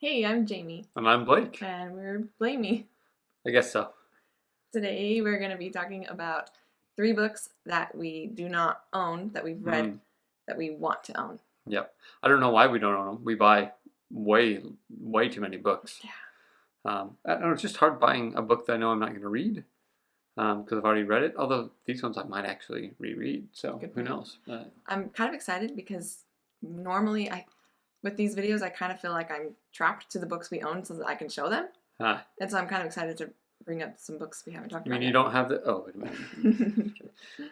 Hey, I'm Jamie. And I'm Blake. And we're Blamey. I guess so. Today we're going to be talking about 3 books that we do not own, that we've read, that we want to own. Yep. I don't know why we don't own them. We buy way too many books. Yeah. I don't know, it's just hard buying a book that I know I'm not going to read because I've already read it. Although these ones I might actually reread, so who knows? I'm kind of excited because normally with these videos, I kind of feel like I'm trapped to the books we own so that I can show them. And so I'm kind of excited to bring up some books we haven't talked about. I mean, you don't have the... Oh, wait a minute.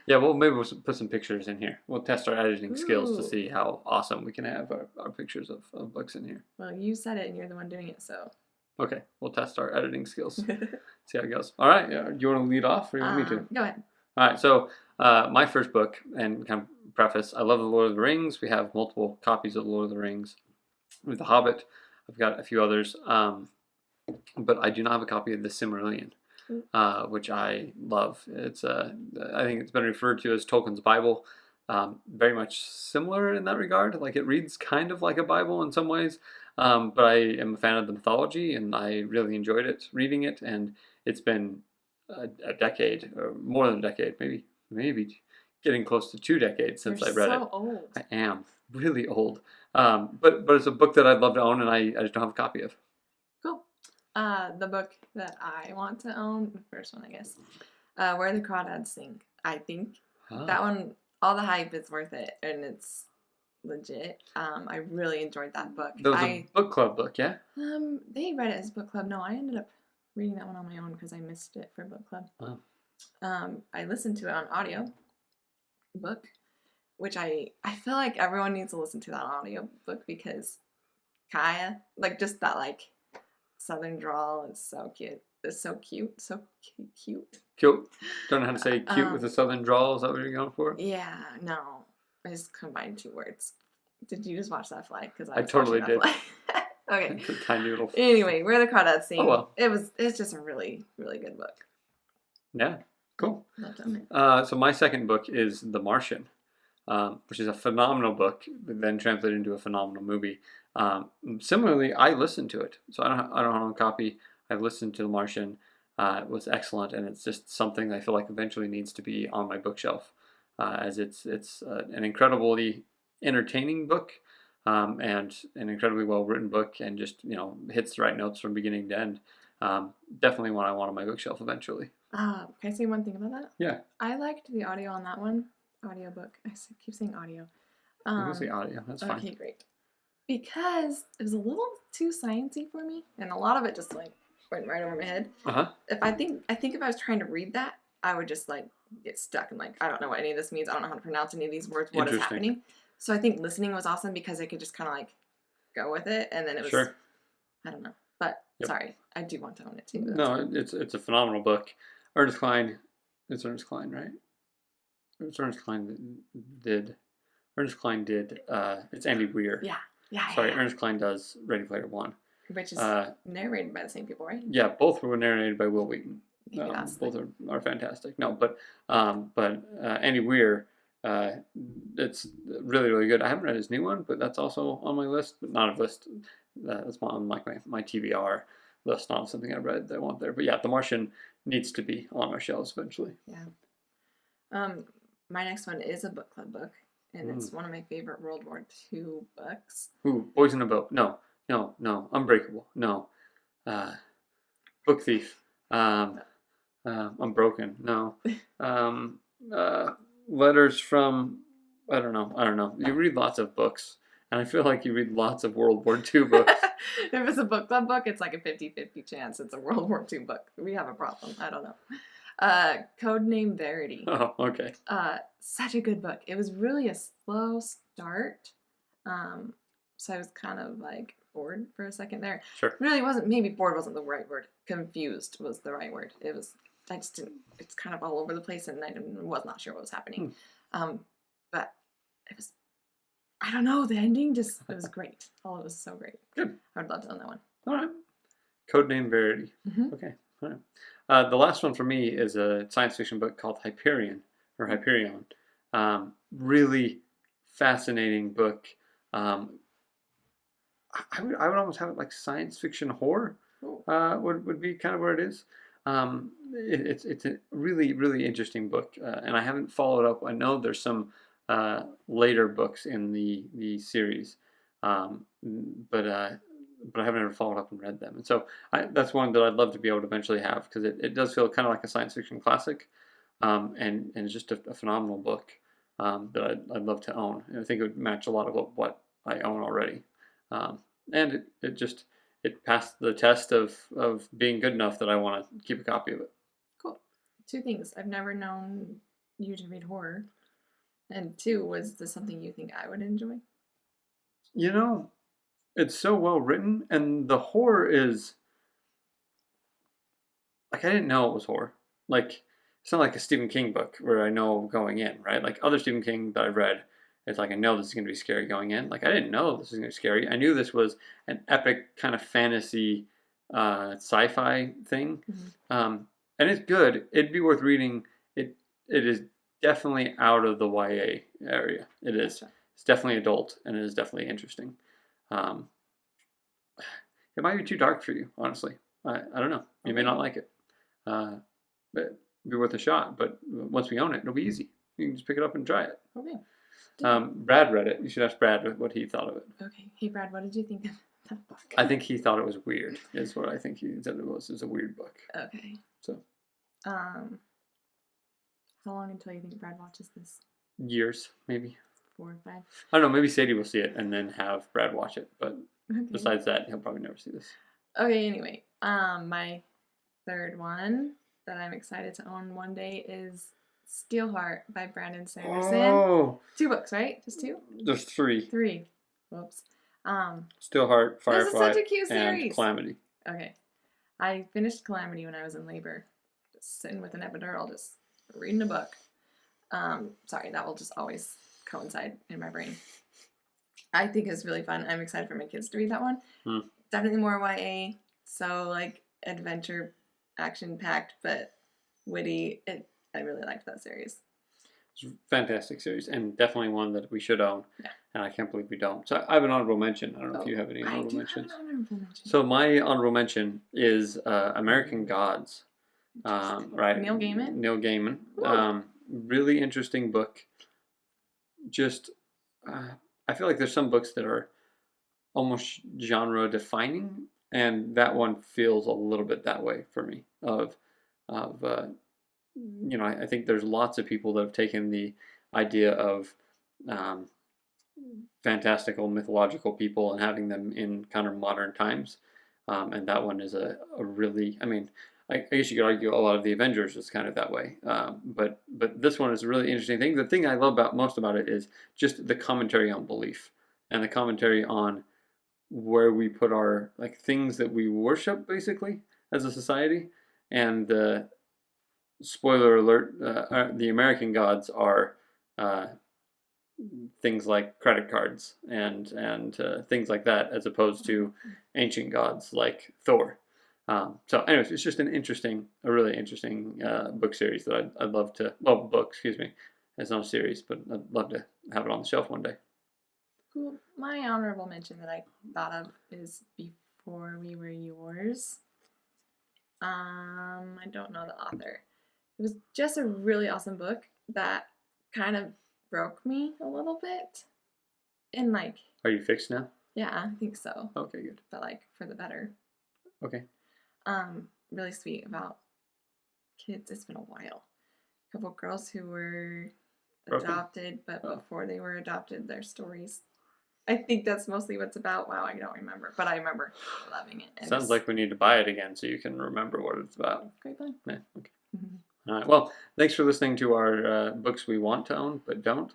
Yeah, well, maybe we'll put some pictures in here. We'll test our editing skills to see how awesome we can have our pictures of books in here. Well, you said it and you're the one doing it, so... Okay, we'll test our editing skills. See how it goes. All right, do you want to lead off or you want me to? Go ahead. All right, so my first book, and kind of preface, I love The Lord of the Rings. We have multiple copies of The Lord of the Rings. With The Hobbit, I've got a few others, but I do not have a copy of The Silmarillion, which I love. It's I think it's been referred to as Tolkien's Bible. Very much similar in that regard. Like, it reads kind of like a Bible in some ways, but I am a fan of the mythology, and I really enjoyed it, reading it, and it's been a decade, or more than a decade, maybe getting close to 2 decades since I read it. You're so old. I am really old, but it's a book that I'd love to own, and I just don't have a copy of. Cool. The book that I want to own, the first one, I guess, Where the Crawdads Sing. I think that one, all the hype is worth it, and it's legit. I really enjoyed that book. That was a book club book, yeah? They read it as book club. No, I ended up reading that one on my own because I missed it for book club. Oh. I listened to it on audio book, which I feel like everyone needs to listen to that audio book because Kaya, like, just that, like, southern drawl is so cute. It's so cute. So cute. Cute. Don't know how to say cute with a southern drawl. Is that what you're going for? Yeah, no. I just combined 2 words. Did you just watch that fly? Because I totally did. Okay. Tiny little... Anyway, Where the Crawdads Sing. Oh, well. It's just a really, really good book. Yeah. Cool. Loved it. So my second book is The Martian, which is a phenomenal book, then translated into a phenomenal movie. Similarly, I listened to it. So I don't have a copy. I've listened to The Martian. It was excellent, and it's just something I feel like eventually needs to be on my bookshelf, as it's an incredibly entertaining book, and an incredibly well-written book, and just, hits the right notes from beginning to end. Definitely one I want on my bookshelf eventually. Can I say one thing about that? Yeah. I liked the audio on that one. Audiobook. I keep saying audio. You can say audio. That's fine. Okay, great. Because it was a little too sciencey for me, and a lot of it just, like, went right over my head. I think if I was trying to read that, I would just, like, get stuck and, like, I don't know what any of this means. I don't know how to pronounce any of these words. What is happening? So I think listening was awesome because I could just kind of, like, go with it, and then it was... Sure. I don't know. But, sorry, I do want to own it, too. No, it's a phenomenal book. Ernest Cline... It's Ernest Cline, right? It's Ernest Cline did... Ernest Cline did... it's Andy Weir. Yeah. Sorry, Ernest Cline does Ready Player One. Which is narrated by the same people, right? Yeah, both were narrated by Will Wheaton. Both are fantastic. No, but Andy Weir, it's really, really good. I haven't read his new one, but that's also on my list. But not a list. That's on my TBR list, not something I read that I want there. But yeah, The Martian needs to be on our shelves eventually. Yeah. My next one is a book club book, and it's one of my favorite World War II books. Ooh, Boys in a Boat. No. Unbreakable. No. Book Thief. Unbroken. No. Letters from... I don't know. You read lots of books, and I feel like you read lots of World War II books. If it's a book club book, it's like a 50-50 chance it's a World War II book. We have a problem. I don't know. Codename Verity. Oh, okay. Such a good book. It was really a slow start. So I was kind of, like, bored for a second there. Sure. Really wasn't, maybe bored wasn't the right word. Confused was the right word. I just didn't, it's kind of all over the place, and I was not sure what was happening. But it was, I don't know, the ending just, it was great. All of it was so great. Good. I would love to own that one. All right. Codename Verity. Okay. All right. The last one for me is a science fiction book called Hyperion. Really fascinating book. I would almost have it like science fiction horror. Cool. Would be kind of where it is. It's a really really interesting book, and I haven't followed up. I know there's some later books in the series, but I haven't ever followed up and read them. And so that's one that I'd love to be able to eventually have, because it does feel kind of like a science fiction classic, and it's just a phenomenal book that I'd love to own. And I think it would match a lot of what I own already. And it passed the test of being good enough that I want to keep a copy of it. Cool. 2 things. I've never known you to read horror. And 2, was this something you think I would enjoy? You know, it's so well written, and the horror is like, I didn't know it was horror. Like, it's not like a Stephen King book where I know going in, right? Like other Stephen King that I've read, it's like I know this is going to be scary going in. Like I didn't know this was going to be scary. I knew this was an epic kind of fantasy sci-fi thing, and it's good. It'd be worth reading. It is definitely out of the YA area. It is. It's definitely adult, and it is definitely interesting. It might be too dark for you, honestly. I don't know. You may not like it, but it'd be worth a shot. But once we own it, it'll be easy. You can just pick it up and try it. Okay. Brad read it. You should ask Brad what he thought of it. Okay. Hey, Brad, what did you think of that book? I think he thought it was weird, is what I think he said it was. It's a weird book. Okay. So. How long until you think Brad watches this? Years, maybe. 4 or 5? I don't know. Maybe Sadie will see it and then have Brad watch it. But besides that, he'll probably never see this. Okay, anyway. My third one that I'm excited to own one day is Steelheart by Brandon Sanderson. Oh. 2 books, right? Just 2? There's 3. 3. Whoops. Steelheart, Firefly, this is such a cute series. And Calamity. Okay. I finished Calamity when I was in labor. Just sitting with an epidural, just reading a book. Sorry, that will just always coincide in my brain. I think it's really fun. I'm excited for my kids to read that one. Definitely more YA, so like adventure, action-packed, but witty. I really liked that series. It's a fantastic series, and definitely one that we should own. Yeah. And I can't believe we don't. So I have an honeable mention. I don't know if you have any honorable mentions. Have an honorable mention. So my honorable mention is American Gods. Right. Neil Gaiman. Neil Gaiman. Really interesting book. Just, I feel like there's some books that are almost genre defining, and that one feels a little bit that way for me. I think there's lots of people that have taken the idea of fantastical mythological people and having them in kind of modern times, and that one is a really, I guess you could argue a lot of the Avengers is kind of that way, but this one is a really interesting thing. The thing I love most about it is just the commentary on belief and the commentary on where we put our things that we worship basically as a society. And spoiler alert: the American gods are things like credit cards and things like that, as opposed to ancient gods like Thor. So anyways, it's just a really interesting book series that I'd love to, excuse me. It's not a series, but I'd love to have it on the shelf one day. Cool. My honorable mention that I thought of is Before We Were Yours. I don't know the author. It was just a really awesome book that kind of broke me a little bit. And Are you fixed now? Yeah, I think so. Okay, good. But for the better. Okay. Really sweet about kids. It's been a while. A couple girls who were adopted, but before they were adopted, their stories. I think that's mostly what's about. Wow, I don't remember, but I remember loving it. Sounds like we need to buy it again so you can remember what it's about. Great plan. Yeah. Okay. All right. Well, thanks for listening to our books we want to own but don't.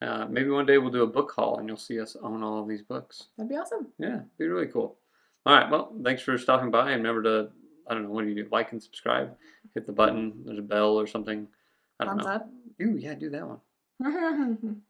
Maybe one day we'll do a book haul and you'll see us own all of these books. That'd be awesome. Yeah, it'd be really cool. All right. Well, thanks for stopping by. And remember to, I don't know, what do you do? Like and subscribe. Hit the button. There's a bell or something. I don't know. Thumbs up. Ooh, yeah, do that one.